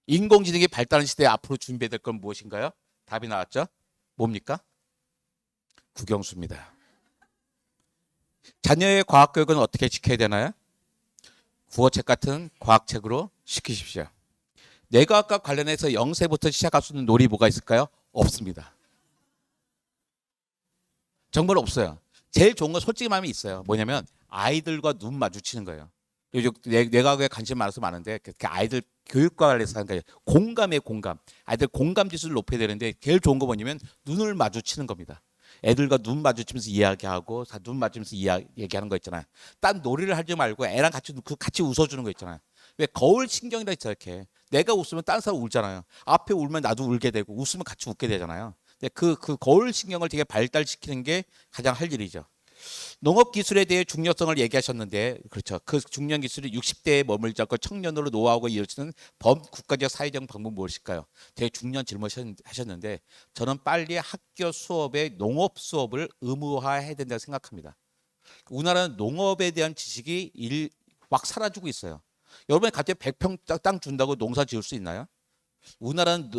인공지능이 발달하는 시대에 앞으로 준비해야 될 건 무엇인가요? 답이 나왔죠? 뭡니까? 국영수입니다. 자녀의 과학교육은 어떻게 시켜야 되나요? 국어책 같은 과학책으로 시키십시오. 뇌과학과 관련해서 0세부터 시작할 수 있는 놀이 뭐가 있을까요? 없습니다. 정말 없어요. 제일 좋은 건 솔직히 말하면 있어요. 뭐냐면 아이들과 눈 마주치는 거예요. 요즘 뇌과학에 관심 많아서 많은데 아이들 교육과 관련해서 하는 거예요. 공감의 공감. 아이들 공감 지수를 높여야 되는데 제일 좋은 거 뭐냐면 눈을 마주치는 겁니다. 애들과 눈 마주치면서 이야기하고 눈 마주치면서 얘기하는 거 있잖아요. 딴 놀이를 하지 말고 애랑 같이 웃어주는 거 있잖아요. 왜 거울 신경이라 있잖아요. 이렇게 내가 웃으면 딴 사람 울잖아요. 앞에 울면 나도 울게 되고 웃으면 같이 웃게 되잖아요. 그 거울 신경을 되게 발달시키는 게 가장 할 일이죠. 농업 기술에 대해 중요성을 얘기하셨는데 그렇죠. 그 중요한 기술이 60대에 머물지 않고 청년으로 노하우가 이어지는 범국가적 사회적 방법 무엇일까요? 되게 중요한 질문 하셨는데 저는 빨리 학교 수업에 농업 수업을 의무화해야 된다고 생각합니다. 우리나라는 농업에 대한 지식이 막 사라지고 있어요. 여러분이 갑자기 100평 땅 준다고 농사 지을 수 있나요? 우리나라는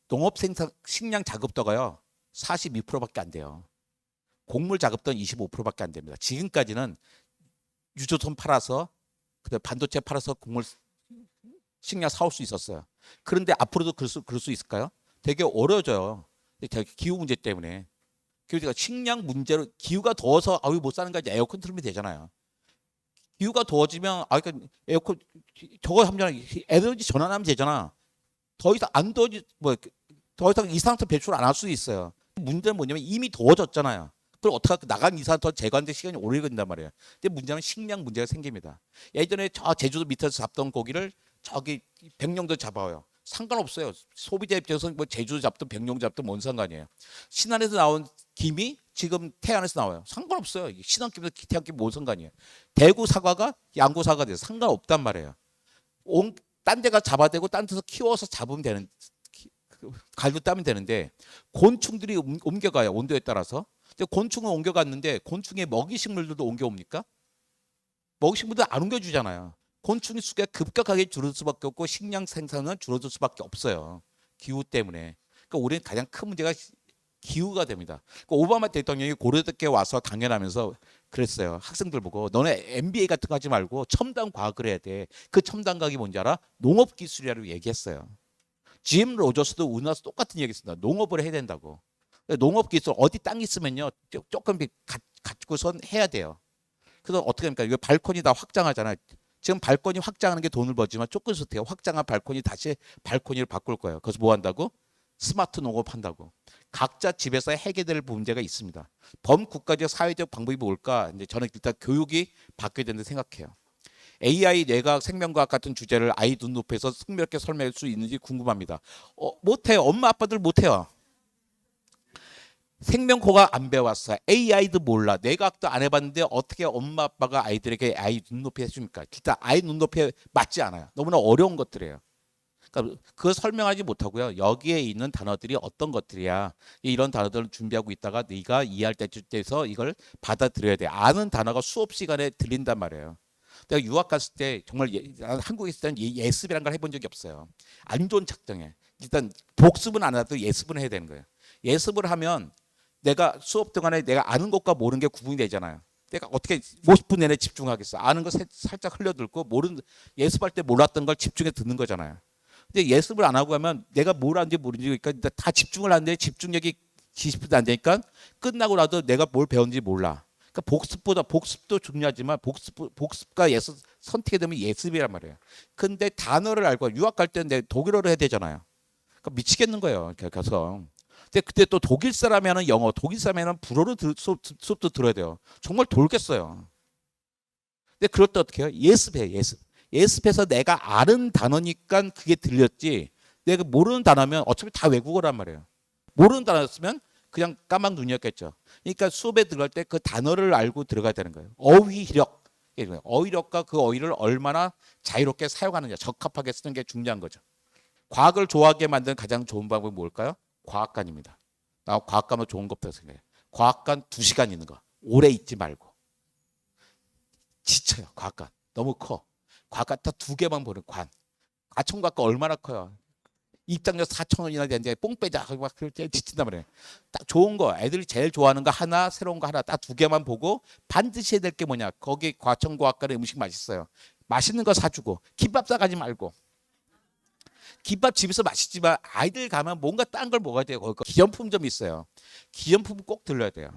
농업 생산 식량 자급도가요 42%밖에 안 돼요. 곡물 자급도는 25%밖에 안 됩니다. 지금까지는 유조선 팔아서 반도체 팔아서 곡물 식량 사올 수 있었어요. 그런데 앞으로도 그럴 수 있을까요? 되게 어려워져요. 기후 문제 때문에. 그러니까 식량 문제로 기후가 더워서 아유 못 사는 거 이제 에어컨 틀면 되잖아요. 기후가 더워지면 그러니까 에어컨 저거 하면 에너지 전환하면 되잖아. 더 이상 안 더워지 더 이상 이산화탄소 배출 안 할 수 있어요. 문제는 뭐냐면 이미 더워졌잖아요. 그걸 어떻게 나간 이산화탄소 제거하는데 시간이 오래 걸린단 말이에요. 근데 문제는 식량 문제가 생깁니다. 예전에 저 제주도 밑에서 잡던 고기를 저기 백령도 잡아요. 상관없어요. 소비자 입장에서는 뭐 제주도 잡든 백령 잡든 뭔 상관이에요. 신안에서 나온 김이 지금 태안에서 나와요. 상관없어요. 신안김에서 태안김 뭔 상관이에요. 대구 사과가 양구 사과가 돼서 상관없단 말이에요. 딴 데가 잡아대고 딴 데서 키워서 잡으면 되는 갈고 따면 되는데 곤충들이 옮겨가요. 온도에 따라서. 근데 곤충은 옮겨갔는데 곤충의 먹이 식물들도 옮겨옵니까? 먹이 식물들 안 옮겨주잖아요. 곤충의 수가 급격하게 줄어들 수밖에 없고 식량 생산은 줄어들 수밖에 없어요. 기후 때문에. 그러니까 우리는 가장 큰 문제가 기후가 됩니다. 그러니까 오바마 대통령이 고려대학교에 와서 강연하면서 그랬어요. 학생들 보고 너네 MBA 같은 거 하지 말고 첨단 과학을 해야 돼. 그 첨단 과학이 뭔지 알아? 농업 기술이라고 얘기했어요. GM 로저스도 우리나라에서 똑같은 얘기했습니다. 농업을 해야 된다고. 농업 기술 어디 땅 있으면요 조금 갖고선 해야 돼요. 그래서 어떻게 합니까? 이거 발코니 다 확장하잖아요. 지금 발코니 확장하는 게 돈을 벌지만 조금 있을 때 확장한 발코니 다시 발코니를 바꿀 거예요. 그래서 뭐 한다고? 스마트 농업 한다고. 각자 집에서 해결될 문제가 있습니다. 범국가적 사회적 방법이 뭘까? 이제 저는 일단 교육이 바뀌어야 된다고 생각해요. AI, 뇌과학, 생명과학 같은 주제를 아이 눈높이에서 흥미롭게 설명할 수 있는지 궁금합니다. 못해요. 엄마 아빠들 못해요. 생명과학 안 배웠어. AI도 몰라. 뇌과학도 안 해봤는데 어떻게 엄마 아빠가 아이들에게 아이 눈높이 해줍니까? 일단 아이 눈높이에 맞지 않아요. 너무나 어려운 것들이에요. 그러니까 그걸 설명하지 못하고요. 여기에 있는 단어들이 어떤 것들이야. 이런 단어들을 준비하고 있다가 네가 이해할 때쯤에서 이걸 받아들여야 돼. 아는 단어가 수업 시간에 들린단 말이에요. 내가 유학 갔을 때 정말 한국에 있을 때는 예습이라는 걸 해본 적이 없어요. 안 좋은 작정에 일단 복습은 안 하도 예습은 해야 되는 거예요. 예습을 하면 내가 수업 동안에 내가 아는 것과 모르는 게 구분이 되잖아요. 내가 어떻게 50분 내내 집중하겠어. 아는 거 살짝 흘려들고 예습할 때 몰랐던 걸 집중해 듣는 거잖아요. 근데 예습을 안 하고 하면 내가 뭘 하는지 모르니까 그러니까 다 집중을 하는데 집중력이 20%도 안 되니까 끝나고 나도 내가 뭘 배웠는지 몰라. 그러니까 복습도 중요하지만 복습과 예습 선택이 되면 예습이란 말이에요. 근데 단어를 알고 유학 갈 때는 내가 독일어를 해야 되잖아요. 그러니까 미치겠는 거예요. 가서. 근데 그때 또 독일 사람이 하는 영어, 독일 사람이 하는 불어로 수업도 들어야 돼요. 정말 돌겠어요. 근데 그럴 때 어떻게 해요? 예습해, 예습. 예습해서 내가 아는 단어니까 그게 들렸지. 내가 모르는 단어면 어차피 다 외국어란 말이에요. 모르는 단어였으면 그냥 까막 눈이었겠죠. 그러니까 수업에 들어갈 때 그 단어를 알고 들어가야 되는 거예요. 어휘력. 어휘력과 그 어휘를 얼마나 자유롭게 사용하느냐, 적합하게 쓰는 게 중요한 거죠. 과학을 좋아하게 만드는 가장 좋은 방법이 뭘까요? 과학관입니다. 나 과학관은 좋은 거 없다고 생각해요. 과학관 2시간 있는 거. 오래 있지 말고. 지쳐요, 과학관. 너무 커. 과학관 딱 2개만 보는 관. 과천과학과 얼마나 커요. 입장료 4,000원이나 되는데 뽕 빼자 막 그럴 때 지친단 말이에요. 딱 좋은 거 애들이 제일 좋아하는 거 하나 새로운 거 하나 딱 두 개만 보고 반드시 해야 될 게 뭐냐. 거기 과천과학과는 음식 맛있어요. 맛있는 거 사주고 김밥 싸가지 말고 김밥 집에서 맛있지만 아이들 가면 뭔가 딴 걸 먹어야 돼요. 거기 기념품점 있어요. 기념품 꼭 들러야 돼요.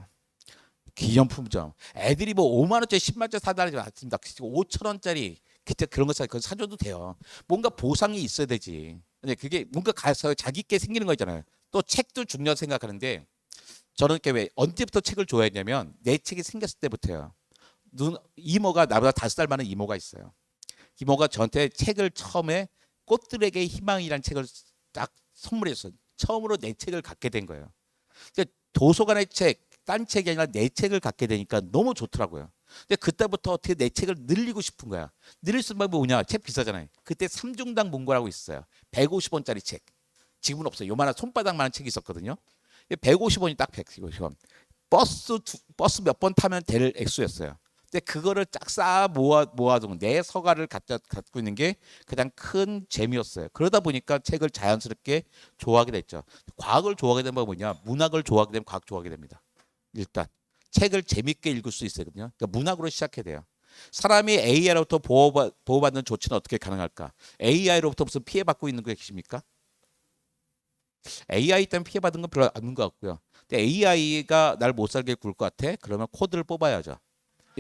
기념품점. 애들이 뭐 5만 원짜리 10만 원짜리 사다니지 않습니다. 5천 원짜리 그때 그런 거 그거 사줘도 돼요. 뭔가 보상이 있어야 되지. 근데 그게 뭔가 가서 자기께 생기는 거 있잖아요. 또 책도 중요하게 생각하는데 저는 이렇게 왜 언제부터 책을 좋아했냐면 내 책이 생겼을 때부터요. 이모가 나보다 5살 많은 이모가 있어요. 이모가 저한테 책을 처음에 꽃들에게 희망이라는 책을 딱 선물했어요. 처음으로 내 책을 갖게 된 거예요. 근데 도서관의 책, 딴 책이 아니라 내 책을 갖게 되니까 너무 좋더라고요. 근데 그때부터 어떻게 내 책을 늘리고 싶은 거야. 늘릴 수 있는 방법이 뭐냐? 책 비싸잖아요. 그때 삼중당 문고라고 있어요. 150원짜리 책. 지금은 없어요. 요만한 손바닥만한 책이 있었거든요. 150원이 딱 150원. 버스 몇 번 타면 될 액수였어요. 근데 그거를 쫙 쌓아 모아두고 내 서가를 갖고 있는 게 가장 큰 재미였어요. 그러다 보니까 책을 자연스럽게 좋아하게 됐죠. 과학을 좋아하게 되면 뭐냐? 문학을 좋아하게 되면 과학 좋아하게 됩니다. 일단 책을 재밌게 읽을 수 있어요. 그러니까 문학으로 시작해야 돼요. 사람이 AI로부터 보호받는 조치는 어떻게 가능할까? AI로부터 무슨 피해받고 있는 게 계십니까? AI 때문에 피해받은 건 별로 없는 것 같고요. 근데 AI가 날 못 살게 굴 것 같아? 그러면 코드를 뽑아야죠.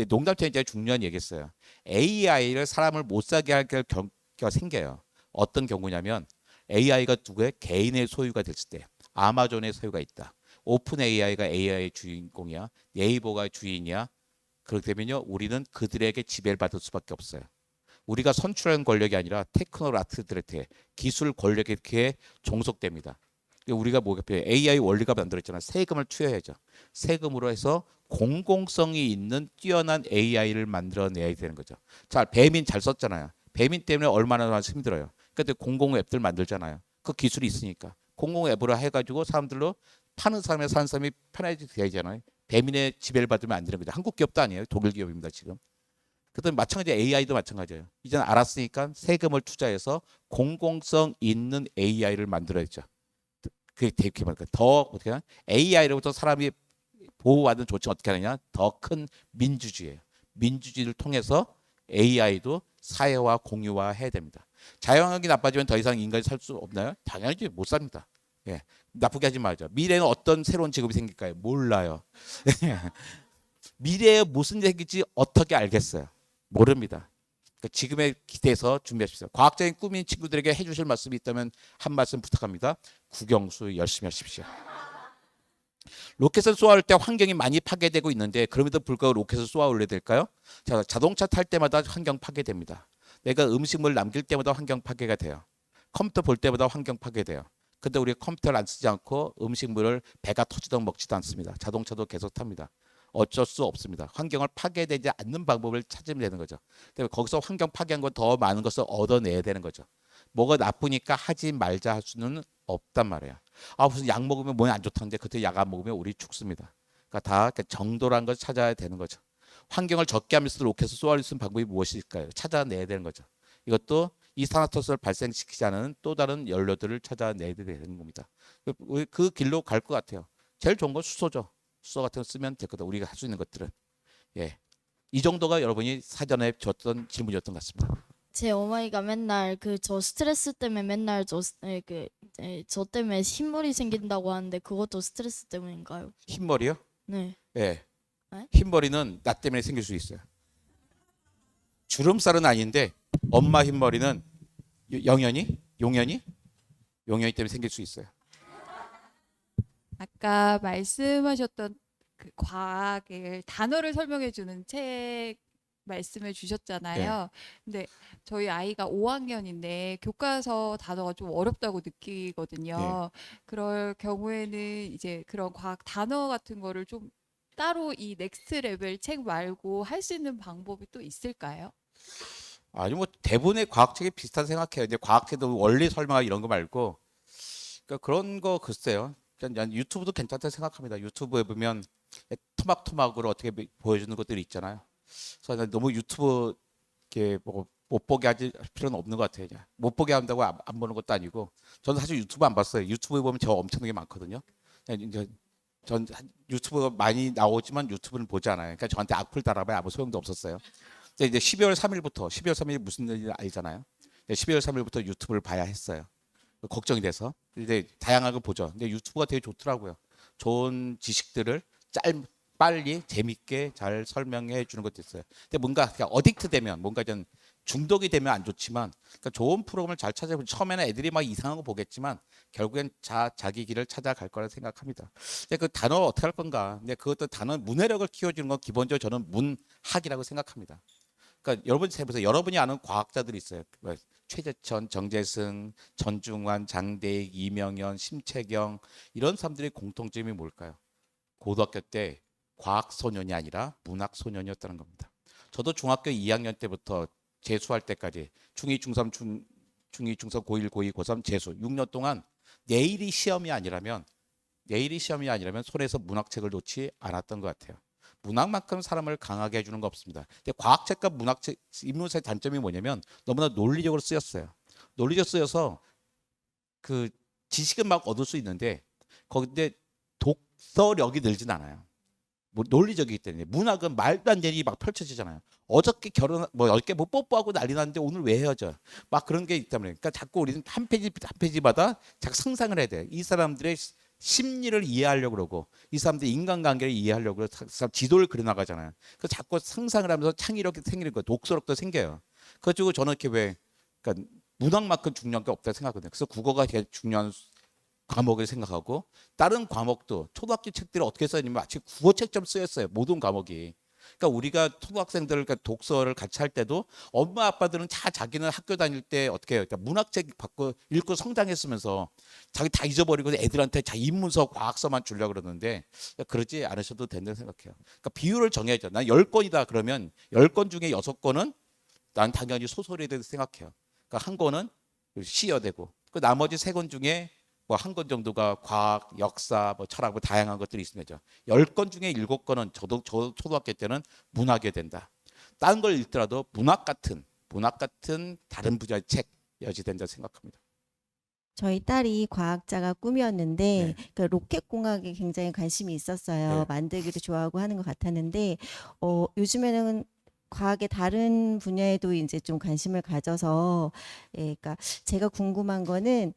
농담처럼 이제 중요한 얘기했어요. AI를 사람을 못 살게 할 경우가 생겨요. 어떤 경우냐면 AI가 누구의 개인의 소유가 됐을 때 아마존의 소유가 있다. 오픈 AI가 AI의 주인공이야. 네이버가 주인이야. 그렇게 되면요. 우리는 그들에게 지배를 받을 수밖에 없어요. 우리가 선출하는 권력이 아니라 테크노라트들한테 기술 권력에 종속됩니다. 우리가 뭐가 필요해? AI 원리가 만들었잖아요. 세금을 투여해야죠. 세금으로 해서 공공성이 있는 뛰어난 AI를 만들어내야 되는 거죠. 자, 배민 잘 썼잖아요. 배민 때문에 얼마나 힘들어요. 근데 공공 앱들 만들잖아요. 그 기술이 있으니까. 공공 앱으로 해가지고 사람들로 파는 사람이 사는 사람이 편해지잖아요. 배민의 지배를 받으면 안 되는 거죠. 한국 기업도 아니에요. 독일 기업입니다, 지금. 그다음 마찬가지 AI도 마찬가지예요. 이제는 알았으니까 세금을 투자해서 공공성 있는 AI를 만들어야죠. 그게 되게 말까 더 어떻게 하냐? AI로부터 사람이 보호받는 조치는 어떻게 하느냐? 더 큰 민주주의예요. 민주주의를 통해서 AI도 사회화 공유화 해야 됩니다. 자연환경이 나빠지면 더 이상 인간이 살 수 없나요? 당연히 못 삽니다. 예, 나쁘게 하지 말죠. 미래에는 어떤 새로운 직업이 생길까요? 몰라요. 미래에 무슨 일이 생길지 어떻게 알겠어요? 모릅니다. 그러니까 지금에 기대해서 준비하십시오. 과학적인 꿈인 친구들에게 해주실 말씀이 있다면 한 말씀 부탁합니다. 국영수 열심히 하십시오. 로켓을 쏘아올 때 환경이 많이 파괴되고 있는데 그럼에도 불구하고 로켓을 쏘아 올려야 될까요? 자동차 탈 때마다 환경 파괴됩니다. 내가 음식물 남길 때마다 환경 파괴가 돼요. 컴퓨터 볼 때마다 환경 파괴돼요. 근데 우리가 컴퓨터를 안 쓰지 않고 음식물을 배가 터지도록 먹지도 않습니다. 자동차도 계속 탑니다. 어쩔 수 없습니다. 환경을 파괴되지 않는 방법을 찾으면 되는 거죠. 거기서 환경 파괴한 건 더 많은 것을 얻어내야 되는 거죠. 뭐가 나쁘니까 하지 말자 할 수는 없단 말이에요. 아 무슨 약 먹으면 몸에 안 좋다는데 그때 약 안 먹으면 우리 죽습니다. 그러니까 다 정도란 걸 찾아야 되는 거죠. 환경을 적게 하면서 로켓을 쏘아올 수 있는 방법이 무엇일까요? 찾아내야 되는 거죠. 이것도 이산화탄소를 발생시키지 않은 또 다른 연료들을 찾아내야 되는 겁니다. 그 길로 갈 것 같아요. 제일 좋은 건 수소죠. 수소 같은 거 쓰면 될 거다. 우리가 할 수 있는 것들은. 예. 이 정도가 여러분이 사전에 줬던 질문이었던 것 같습니다. 제 어머니가 맨날 그 저 스트레스 때문에 맨날 저 때문에 흰머리 생긴다고 하는데 그것도 스트레스 때문인가요? 흰머리요? 네. 예. 네? 흰머리는 나 때문에 생길 수 있어요. 주름살은 아닌데 엄마 흰머리는 용연이 때문에 생길 수 있어요. 아까 말씀하셨던 그 과학을 단어를 설명해 주는 책 말씀을 예. 주셨잖아요. 근데 저희 아이가 5학년인데 교과서 단어가 좀 어렵다고 예. 느끼거든요. 그럴 경우에는 이제 그런 과학 단어 같은 거를 좀 따로 이 넥스트 레벨 책 말고 할 수 있는 방법이 또 있을까요? 아니 뭐 대부분의 과학책이 비슷한 생각해요. 이제 과학책도 원리 설명하기 이런 거 말고 그러니까 그런 거 글쎄요. 그냥 유튜브도 괜찮다 생각합니다. 유튜브에 보면 토막토막으로 어떻게 보여주는 것들이 있잖아요. 그래서 난 너무 유튜브 이렇게 뭐 못 보게 할 필요는 없는 것 같아요. 그냥. 못 보게 한다고 안 보는 것도 아니고 저는 사실 유튜브 안 봤어요. 유튜브에 보면 저 엄청나게 많거든요. 이제 전 유튜브가 많이 나오지만 유튜브는 보지 않아요. 그러니까 저한테 악플 달아봐야 아무 소용도 없었어요. 근데 이제 12월 3일 무슨 일이 알잖아요. 12월 3일부터 유튜브를 봐야 했어요. 걱정이 돼서 이제 다양하게 보죠. 근데 유튜브가 되게 좋더라고요. 좋은 지식들을 빨리 재밌게 잘 설명해 주는 것도 있어요. 근데 뭔가 그냥 어딕트 되면 뭔가 좀 중독이 되면 안 좋지만 그러니까 좋은 프로그램을 잘 찾아보면 처음에는 애들이 막 이상한 거 보겠지만 결국엔 자기 길을 찾아갈 거라 생각합니다. 근데 그 단어 어떻게 할 건가? 근데 그것도 단어 문해력을 키워주는 건 기본적으로 저는 문학이라고 생각합니다. 그러니까 여러분 해보세요. 여러분이 아는 과학자들이 있어요. 최재천, 정재승, 전중환, 장대익, 이명현, 심채경 이런 사람들의 공통점이 뭘까요? 고등학교 때 과학 소년이 아니라 문학 소년이었다는 겁니다. 저도 중학교 2학년 때부터 재수할 때까지 중2, 중3, 중2, 중3, 고1, 고2, 고3 재수 6년 동안 내일이 시험이 아니라면 손에서 문학책을 놓지 않았던 것 같아요. 문학만큼 사람을 강하게 해주는 거 없습니다. 근데 과학책과 문학책 인문사의 단점이 뭐냐면 너무나 논리적으로 쓰였어요. 논리적으로 쓰여서 그 지식은 막 얻을 수 있는데 거기에 독서력이 늘진 않아요. 뭐 논리적이기 때문에 문학은 말도 안 되니 막 펼쳐지잖아요. 어저께 결혼 뭐 10개 뭐 뽀뽀하고 난리 났는데 오늘 왜 헤어져? 막 그런 게 있다면 그러니까 자꾸 우리는 한 페이지마다 자꾸 상상을 해야 돼. 이 사람들의 심리를 이해하려고 그러고 이 사람들의 인간관계를 이해하려고 그래서 지도를 그려나가잖아요. 그래서 자꾸 상상을 하면서 창의력이 생기는 거예요. 독서력도 생겨요. 그래가지고 저는 이렇게 왜 그러니까 문학만큼 중요한 게 없다고 생각하거든요. 그래서 국어가 제일 중요한 과목을 생각하고 다른 과목도 초등학교 책들이 어떻게 써있냐면 마치 국어책처럼 쓰였어요. 모든 과목이. 그러니까 우리가 초등학생들 그러니까 독서를 같이 할 때도 엄마 아빠들은 다 자기는 학교 다닐 때 어떻게 해요? 그러니까 문학책 받고 읽고 성장했으면서 자기 다 잊어버리고 애들한테 자 인문서 과학서만 주려고 그러는데 그러지 않으셔도 된다고 생각해요. 그러니까 비율을 정해야죠. 난 10권이다 그러면 10권 중에 6권은 난 당연히 소설이 되고 생각해요. 그러니까 한 권은 시여 되고 그 나머지 3권 중에 뭐 한 권 정도가 과학, 역사, 뭐 철학, 뭐 다양한 것들이 있습니다. 10권 중에 7권은 저 초등학교 때는 문학이 된다. 다른 걸 읽더라도 문학 같은 다른 분야의 책이어야 된다 생각합니다. 저희 딸이 과학자가 꿈이었는데 네. 그 로켓 공학에 굉장히 관심이 있었어요. 네. 만들기도 좋아하고 하는 것 같았는데 요즘에는 과학의 다른 분야에도 이제 좀 관심을 가져서 그러니까 제가 궁금한 거는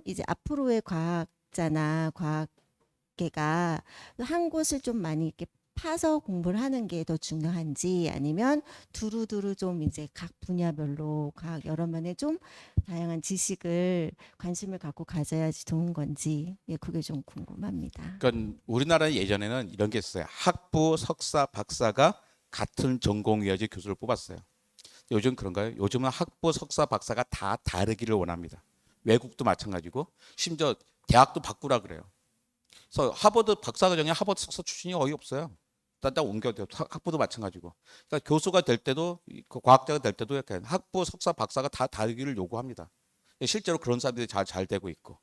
이제 앞으로의 과학자나 과학계가 한 곳을 좀 많이 이렇게 파서 공부를 하는 게 더 중요한지 아니면 두루두루 좀 이제 각 분야별로 과학 여러 면에 좀 다양한 지식을 관심을 갖고 가져야지 좋은 건지 그게 좀 궁금합니다. 그러니까 우리나라는 예전에는 이런 게 있어요. 학부, 석사, 박사가 같은 전공이어야지 교수를 뽑았어요. 요즘 그런가요? 요즘은 학부, 석사, 박사가 다 다르기를 원합니다. 외국도 마찬가지고 심지어 대학도 바꾸라 그래요. 그래서 하버드 박사과정에 하버드 석사 출신이 거의 없어요. 딱 옮겨도 학부도 마찬가지고. 그러니까 교수가 될 때도 과학자가 될 때도 약간 학부, 석사, 박사가 다 다르기를 요구합니다. 실제로 그런 사람들이 잘 되고 있고.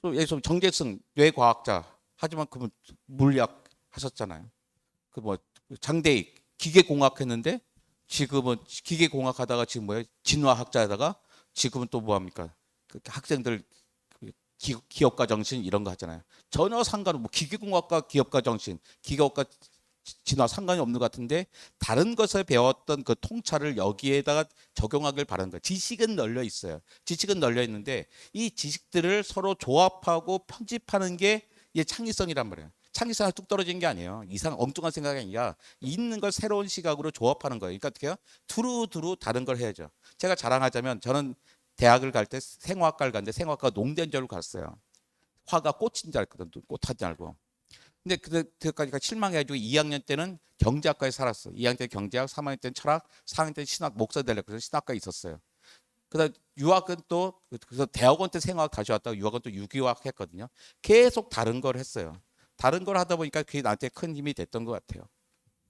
또 예를 들어 정재승 뇌과학자 하지만 그분 물리학 하셨잖아요. 그 뭐 장대익 기계공학 했는데 지금은 기계공학 하다가 지금 뭐예요? 진화학자 하다가 지금은 또 뭐 합니까? 그 학생들 기업가 정신 이런 거 하잖아요. 전혀 뭐 기계공학과 기업가 정신, 기계학과 진화 상관이 없는 것 같은데 다른 것을 배웠던 그 통찰을 여기에다가 적용하길 바라는 거예요. 지식은 널려 있어요. 지식은 널려 있는데 이 지식들을 서로 조합하고 편집하는 게 이게 창의성이란 말이에요. 창의성이 뚝 떨어진 게 아니에요. 엉뚱한 생각이 아니라 있는 걸 새로운 시각으로 조합하는 거예요. 그러니까 어떻게 해요? 두루두루 다른 걸 해야죠. 제가 자랑하자면 저는 대학을 갈 때 생화학과를 갔는데 생화학과 농대인 줄 알고 갔어요. 화가 꽃인 줄 알거든. 꽃한 줄 알고. 근데 그때까지가 실망해가지고 2학년 때는 경제학과에 살았어. 2학년 때 경제학, 3학년 때는 철학, 4학년 때는 신학, 목사 되려고 그래서 신학과에 있었어요. 그다음 유학은 또 그래서 대학원 때 생화학 다시 왔다가 유학은 또 유기화학 했거든요. 계속 다른 걸 했어요. 다른 걸 하다 보니까 그게 나한테 큰 힘이 됐던 것 같아요.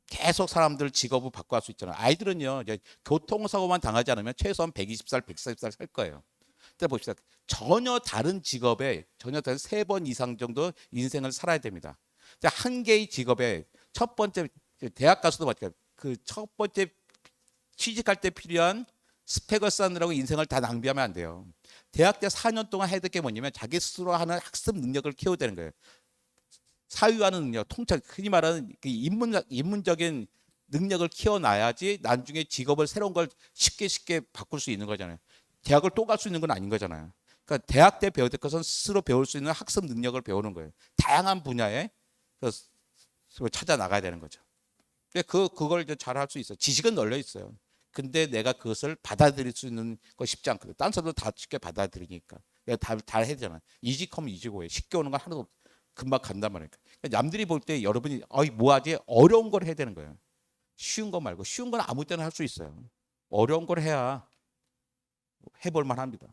계속 사람들 직업을 바꿔 할 수 있잖아요. 아이들은요, 이제 교통사고만 당하지 않으면 최소한 120살, 140살 살 거예요. 근데 봅시다. 전혀 다른 직업에 전혀 다른 3번 이상 정도 인생을 살아야 됩니다. 한 개의 직업에 첫 번째 대학 가서도 마찬가지. 그 첫 번째 취직할 때 필요한 스펙을 쌓느라고 인생을 다 낭비하면 안 돼요. 대학 때 4년 동안 해야 될 게 뭐냐면 자기 스스로 하는 학습 능력을 키워야 되는 거예요. 사유하는 능력, 통찰, 흔히 말하는 그 인문적인 능력을 키워놔야지 나중에 직업을 새로운 걸 쉽게 바꿀 수 있는 거잖아요. 대학을 또 갈 수 있는 건 아닌 거잖아요. 그러니까 대학 때 배워야 될 것은 스스로 배울 수 있는 학습 능력을 배우는 거예요. 다양한 분야에 찾아 나가야 되는 거죠. 그걸 이제 잘할 수 있어요. 지식은 널려 있어요. 근데 내가 그것을 받아들일 수 있는 거 쉽지 않거든. 딴 사람도 다 쉽게 받아들이니까. 내가 다 해야 되잖아. 이직하면 이직고 해. 쉽게 오는 건 하나도 금방 간단 말이니까. 남들이 볼 때 여러분이 뭐 하지? 어려운 걸 해야 되는 거예요. 쉬운 거 말고 쉬운 건 아무 때나 할 수 있어요. 어려운 걸 해야 해볼 만합니다.